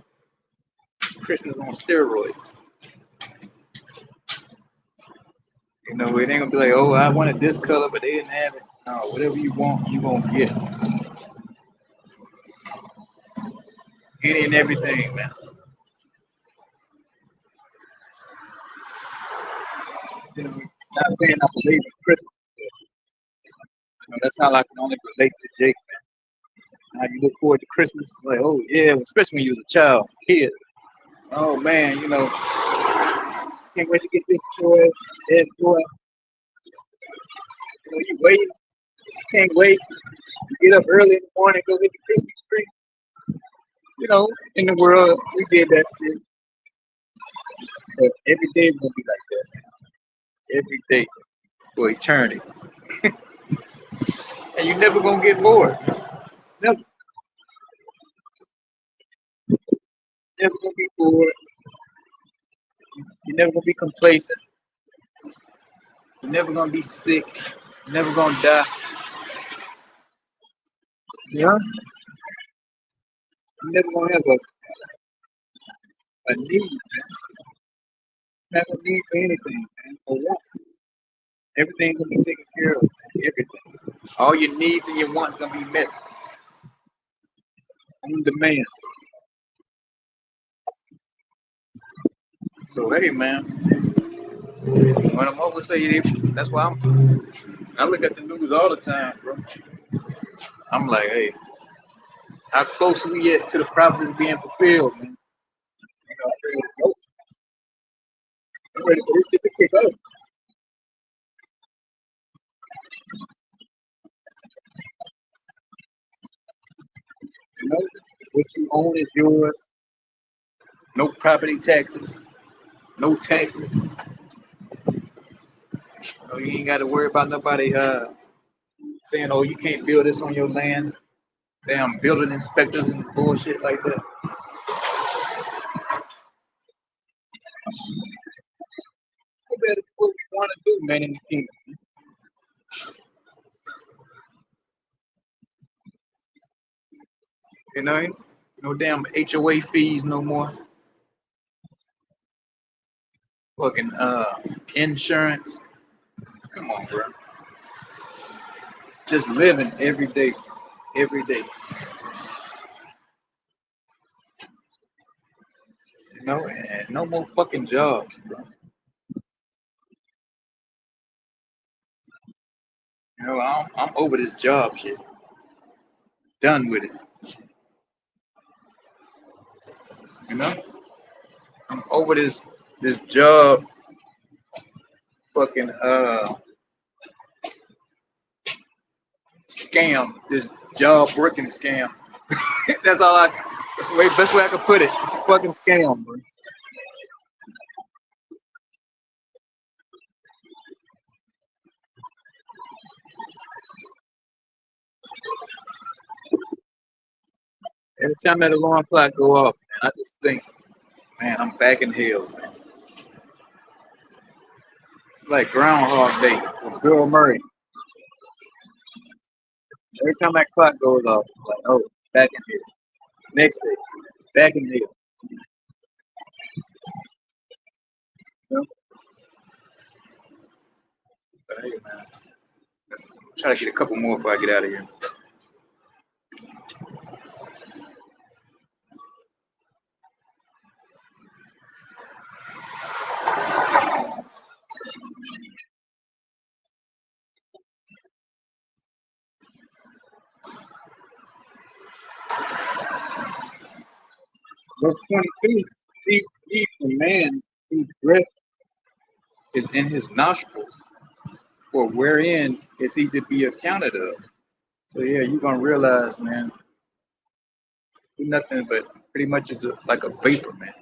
Christmas on steroids. You know, it ain't gonna be like, oh, I wanted this color, but they didn't have it. No, whatever you want, you gonna get. Any and everything, man. You know, not saying I believe in Christmas. You know, that's how I can only relate to Jake, man. How you look forward to Christmas, like, oh yeah, especially when you was a child, kid. Oh man, can't wait to get this toy, that toy. You wait, can't wait. You get up early in the morning, go get the Christmas tree. In the world, we did that shit. But every day is gonna be like that. Every day for eternity. And you're never gonna get bored. Never, never gonna be bored. You're never gonna be complacent. You're never gonna be sick. You're never gonna die. Yeah? You're never gonna have a need, man. Never need for anything, man. For what? Everything's gonna be taken care of, man. Everything. All your needs and your wants gonna be met on demand. So hey man, when I'm over say that's why I look at the news all the time, bro. I'm like, hey, how close we get to the prophecies being fulfilled, man? I'm ready to go. I'm ready for this shit to kick off. You know, what you own is yours. No property taxes, no taxes. You ain't got to worry about nobody saying, "Oh, you can't build this on your land." Damn building inspectors and bullshit like that. That's what we want to do, man, in the kingdom. You know, no damn HOA fees no more. Fucking insurance. Come on, bro. Just living every day, every day. And no more fucking jobs, bro. I'm over this job shit. Done with it. You know, I'm over this job fucking scam. This job working scam. That's all I. That's the best way I can put it. Fucking scam, bro. Every time that alarm clock go off, man, I just think, man, I'm back in hell, man. It's like Groundhog Day with Bill Murray. Every time that clock goes off, I'm like, oh, back in hell. Next day, back in hell. You know? Hey, man. Let's try to get a couple more before I get out of here. Verse 22, sees ye the man whose breath is in his nostrils, for wherein is he to be accounted of? So yeah, you're gonna realize, man, do nothing but pretty much it's like a vapor, man.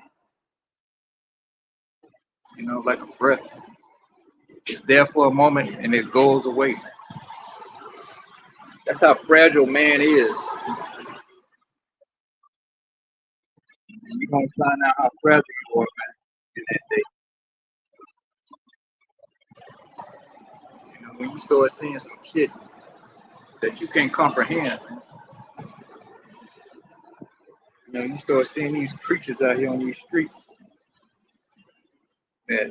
Like a breath. It's there for a moment and it goes away. That's how fragile man is. And you're gonna find out how fragile you are, man, in that day. When you start seeing some shit that you can't comprehend, you start seeing these creatures out here on these streets that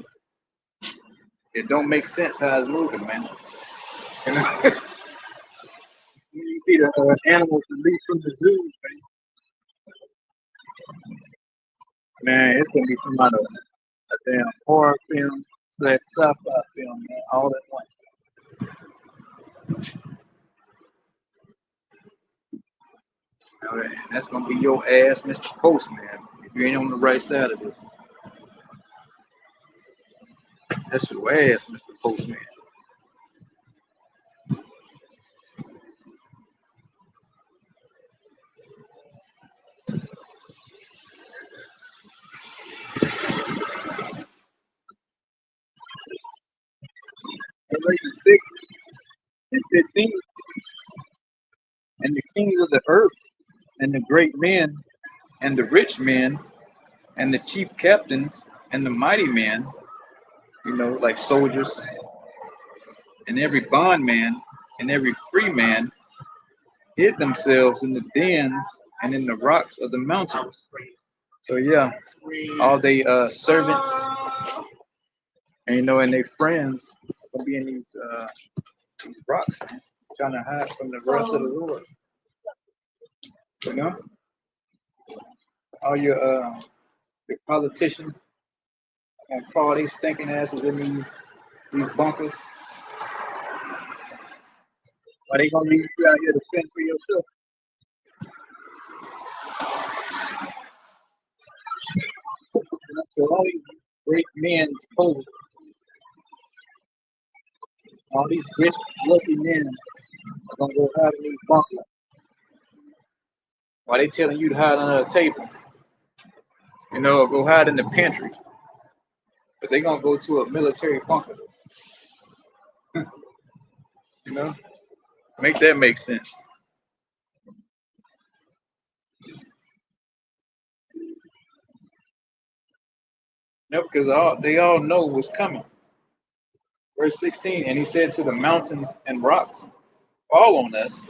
it don't make sense how it's moving, man. You know? When you see the animals released from the zoos, man, it's gonna be some kind of a damn horror film, that sci-fi film, man, all at once. And that's gonna be your ass, Mr. Postman, if you ain't on the right side of this. That's your ass, Mr. Postman. Revelation 6 and 15, and the kings of the earth, and the great men, and the rich men, and the chief captains, and the mighty men, like soldiers, and every bondman, and every free man, hid themselves in the dens and in the rocks of the mountains. So yeah, all they servants and their friends gonna be in these rocks, man, trying to hide from the wrath of the Lord. You know, all your politicians and parties thinking asses in these bunkers. Are they gonna leave you out here to fend for yourself? So all these great men's poses, all these rich, wealthy men are gonna go hide in these bunkers. Why they telling you to hide under a table? Or go hide in the pantry. But they gonna go to a military bunker. You know? Make that make sense. Because they all know what's coming. Verse 16, and he said to the mountains and rocks, fall on us,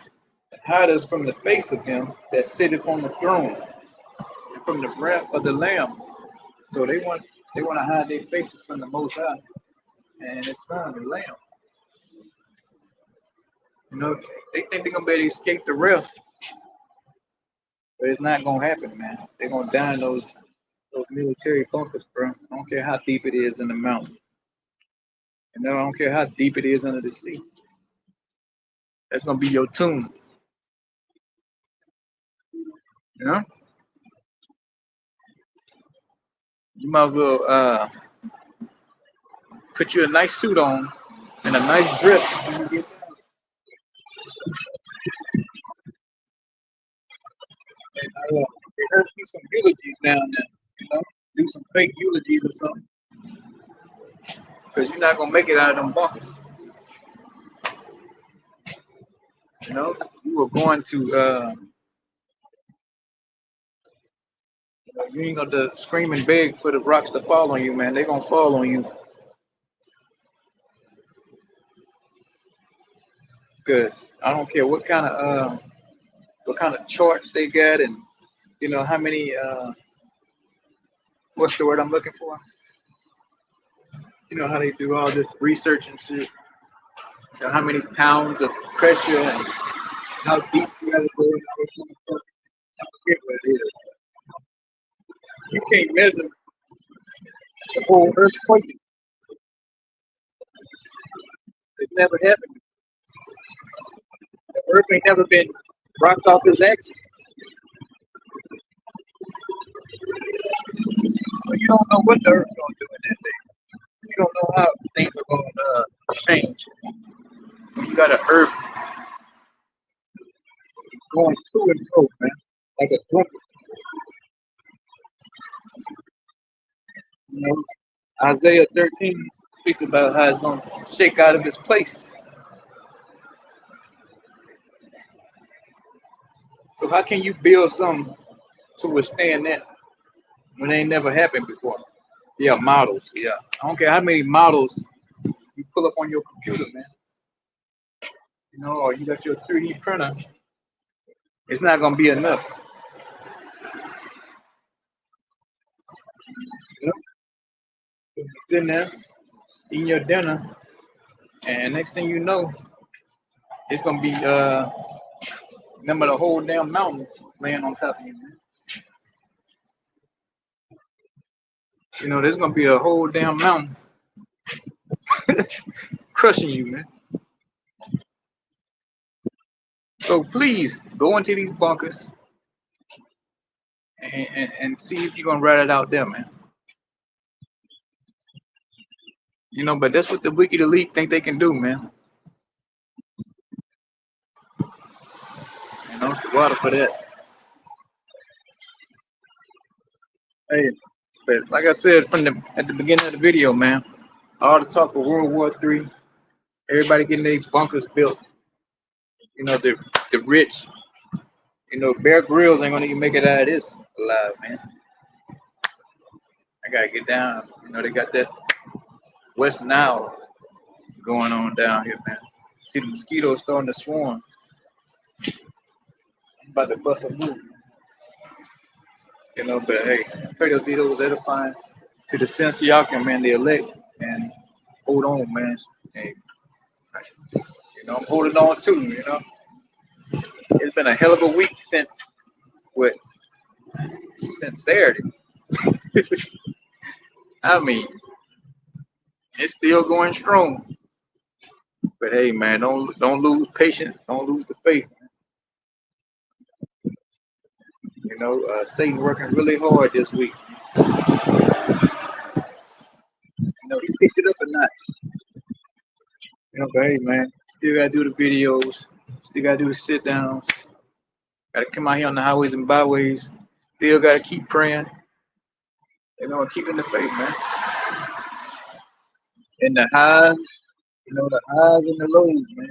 and hide us from the face of him that sitteth on the throne, and from the breath of the Lamb. So they want to hide their faces from the Most High and His Son, the Lamb. They think they're gonna be able to escape the wrath, but it's not gonna happen, man. They're gonna die in those military bunkers, bro. I don't care how deep it is in the mountain. I don't care how deep it is under the sea. That's gonna be your tomb. You know? You might as well put you a nice suit on and a nice dress when you get down. Rehearse you some eulogies down there, do some fake eulogies or something. Because you're not gonna make it out of them bunkers. You are going to you ain't gonna scream and beg for the rocks to fall on you, man. They're gonna fall on you. Because I don't care what kind of charts they got, and how many what's the word I'm looking for? How they do all this research and shit. So how many pounds of pressure and how deep you gotta go and all this kind of stuff. I forget what it is. You can't measure the whole earthquake. It never happened. The earth ain't never been rocked off its axis. So you don't know what the earth's gonna do in that day. You don't know how things are gonna change. When you got an earth going to and fro, man, like a trumpet, you know. Isaiah 13 speaks about how it's gonna shake out of its place. So how can you build something to withstand that when it ain't never happened before? Yeah, models. Yeah, I don't care how many models you pull up on your computer, man. You know, or you got your 3D printer. It's not gonna be enough. You know, you're sitting there eating your dinner, and next thing you know, it's gonna be number the whole damn mountain laying on top of you, man. You know, there's gonna be a whole damn mountain crushing you, man. So please go into these bunkers and see if you're gonna ride it out there, man. You know, but that's what the wicked elite think they can do, man. You know, the water for that. Hey, but like I said from the at the beginning of the video, man, all the talk of World War III, everybody getting their bunkers built. You know, the rich. You know, Bear Grylls ain't gonna even make it out of this alive, man. I gotta get down. You know, they got that West Nile going on down here, man. See the mosquitoes starting to swarm. I'm about to bust a move. You know, but hey, I pray those videos edifying to the sense Yakin, man, the elect, and hold on, man. Hey, you know, I'm holding on too, you know. It's been a hell of a week what since Saturday. I mean, it's still going strong. But hey, man, don't lose patience, don't lose the faith. You know, Satan working really hard this week. You know, he picked it up a notch. You know, but hey, man, still gotta do the videos, still gotta do the sit downs, gotta come out here on the highways and byways, still gotta keep praying. You know, and keeping the faith, man. And the highs, you know, the highs and the lows, man.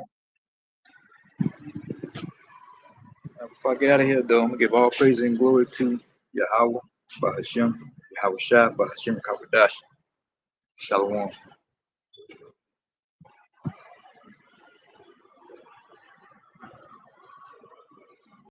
Before I get out of here, though, I'm gonna give all praise and glory to Yahweh, Bahashem, Yahweh Shai, Bahashem Kabadash. Shalom.